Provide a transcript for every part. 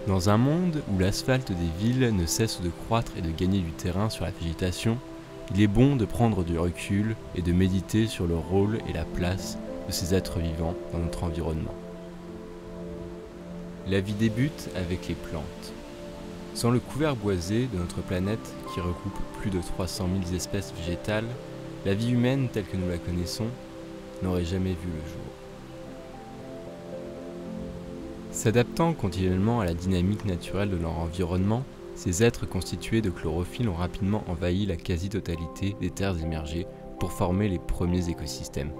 Dans un monde où l'asphalte des villes ne cesse de croître et de gagner du terrain sur la végétation, il est bon de prendre du recul et de méditer sur le rôle et la place de ces êtres vivants dans notre environnement. La vie débute avec les plantes. Sans le couvert boisé de notre planète qui recoupe plus de 300 000 espèces végétales, la vie humaine telle que nous la connaissons n'aurait jamais vu le jour. S'adaptant continuellement à la dynamique naturelle de leur environnement, ces êtres constitués de chlorophylle ont rapidement envahi la quasi-totalité des terres immergées pour former les premiers écosystèmes.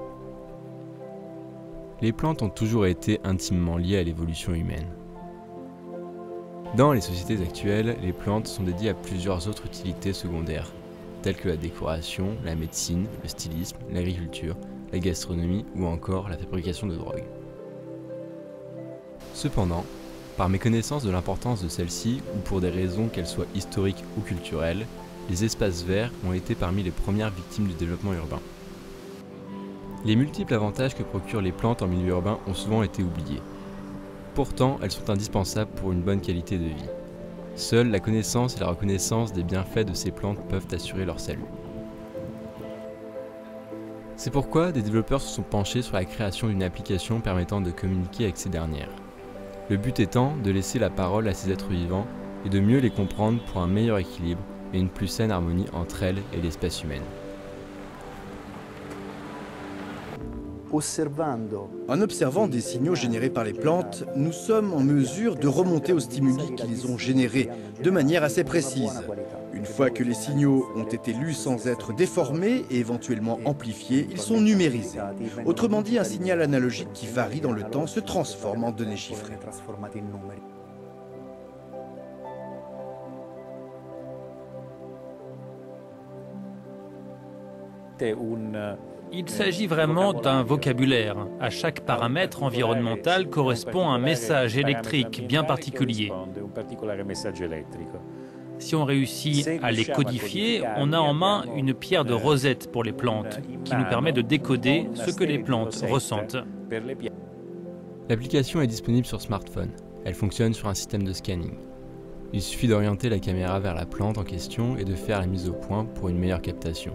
Les plantes ont toujours été intimement liées à l'évolution humaine. Dans les sociétés actuelles, les plantes sont dédiées à plusieurs autres utilités secondaires, telles que la décoration, la médecine, le stylisme, l'agriculture, la gastronomie ou encore la fabrication de drogues. Cependant, par méconnaissance de l'importance de celles-ci ou pour des raisons qu'elles soient historiques ou culturelles, les espaces verts ont été parmi les premières victimes du développement urbain. Les multiples avantages que procurent les plantes en milieu urbain ont souvent été oubliés. Pourtant, elles sont indispensables pour une bonne qualité de vie. Seule la connaissance et la reconnaissance des bienfaits de ces plantes peuvent assurer leur salut. C'est pourquoi des développeurs se sont penchés sur la création d'une application permettant de communiquer avec ces dernières. Le but étant de laisser la parole à ces êtres vivants et de mieux les comprendre pour un meilleur équilibre et une plus saine harmonie entre elles et l'espèce humaine. En observant des signaux générés par les plantes, nous sommes en mesure de remonter aux stimuli qui les ont générés de manière assez précise. Une fois que les signaux ont été lus sans être déformés et éventuellement amplifiés, ils sont numérisés. Autrement dit, un signal analogique qui varie dans le temps se transforme en données chiffrées. Il s'agit vraiment d'un vocabulaire. À chaque paramètre environnemental correspond un message électrique bien particulier. Si on réussit à les codifier, on a en main une pierre de Rosette pour les plantes, qui nous permet de décoder ce que les plantes ressentent. L'application est disponible sur smartphone. Elle fonctionne sur un système de scanning. Il suffit d'orienter la caméra vers la plante en question et de faire la mise au point pour une meilleure captation.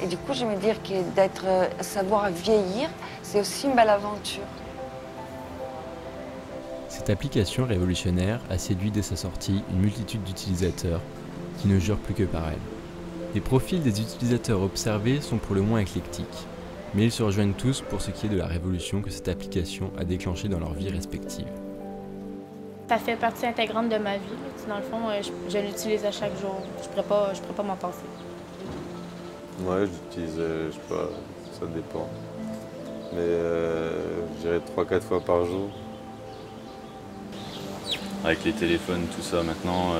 Et du coup, je me dis que savoir vieillir, c'est aussi une belle aventure. Cette application révolutionnaire a séduit dès sa sortie une multitude d'utilisateurs qui ne jurent plus que par elle. Les profils des utilisateurs observés sont pour le moins éclectiques, mais ils se rejoignent tous pour ce qui est de la révolution que cette application a déclenchée dans leur vie respective. Ça fait partie intégrante de ma vie. Dans le fond, je l'utilise à chaque jour. Je ne pourrais pas m'en passer. Ouais, j'utilise, je sais pas, ça dépend. Mais je dirais 3-4 fois par jour. Avec les téléphones, tout ça maintenant,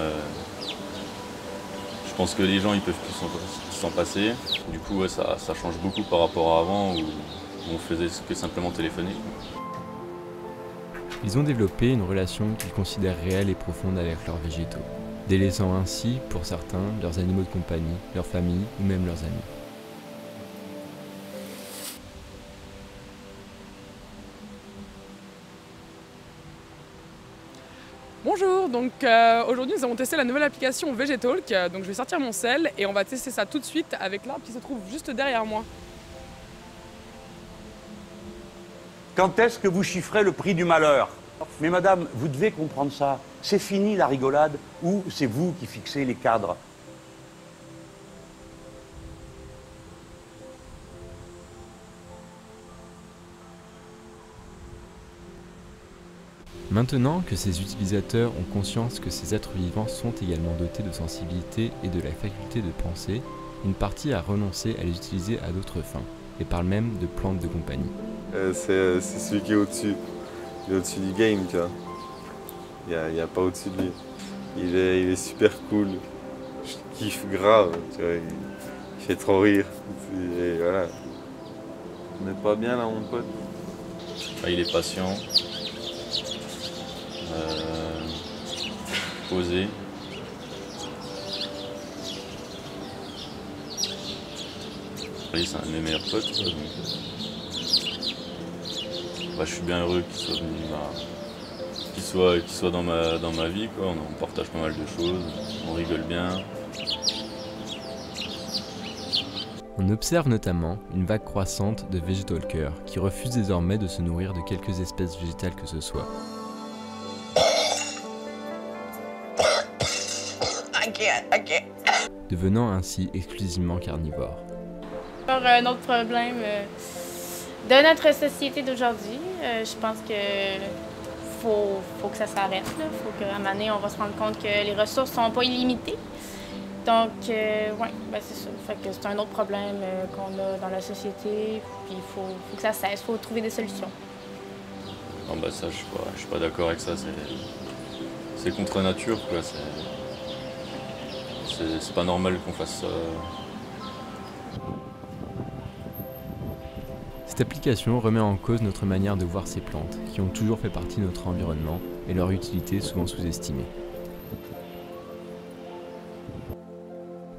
je pense que les gens ils peuvent plus s'en passer. Du coup, ouais, ça change beaucoup par rapport à avant où on faisait que simplement téléphoner. Ils ont développé une relation qu'ils considèrent réelle et profonde avec leurs végétaux, délaissant ainsi, pour certains, leurs animaux de compagnie, leur famille ou même leurs amis. Bonjour, donc aujourd'hui nous avons testé la nouvelle application VGTalk, donc je vais sortir mon sel et on va tester ça tout de suite avec l'arbre qui se trouve juste derrière moi. Quand est-ce que vous chiffrez le prix du malheur? Mais madame, vous devez comprendre ça. C'est fini la rigolade ou c'est vous qui fixez les cadres? Maintenant que ces utilisateurs ont conscience que ces êtres vivants sont également dotés de sensibilité et de la faculté de penser, une partie a renoncé à les utiliser à d'autres fins, et parle même de plantes de compagnie. C'est celui qui est au-dessus. Il est au-dessus du game, tu vois. Il n'y a pas au-dessus de lui. Il est super cool. Je kiffe grave, tu vois. Il fait trop rire. Et voilà. On n'est pas bien là, mon pote. Il est patient. Posé. C'est un de mes meilleurs potes. je suis bien heureux qu'il soit venu, qu'il soit dans ma vie, quoi. On partage pas mal de choses, on rigole bien. On observe notamment une vague croissante de végétalkers qui refusent désormais de se nourrir de quelques espèces végétales que ce soit. Devenant ainsi exclusivement carnivores. Encore un autre problème de notre société d'aujourd'hui. Je pense que faut que ça s'arrête. Il faut qu'à un moment donné, on va se rendre compte que les ressources ne sont pas illimitées. Donc, oui, c'est ça. Fait que c'est un autre problème qu'on a dans la société. Puis il faut que ça cesse. Il faut trouver des solutions. Non, ça, je suis pas d'accord avec ça. C'est contre nature, quoi. C'est pas normal qu'on fasse ça. Cette application remet en cause notre manière de voir ces plantes, qui ont toujours fait partie de notre environnement et leur utilité souvent sous-estimée.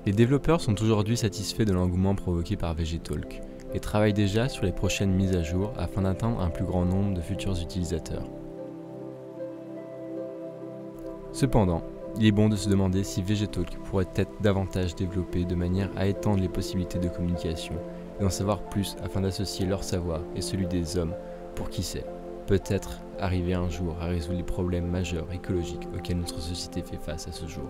Les développeurs sont aujourd'hui satisfaits de l'engouement provoqué par VGTalk et travaillent déjà sur les prochaines mises à jour afin d'atteindre un plus grand nombre de futurs utilisateurs. Cependant, il est bon de se demander si VGTalk pourrait être davantage développé de manière à étendre les possibilités de communication et d'en savoir plus afin d'associer leur savoir et celui des hommes pour qui sait, peut-être arriver un jour à résoudre les problèmes majeurs écologiques auxquels notre société fait face à ce jour.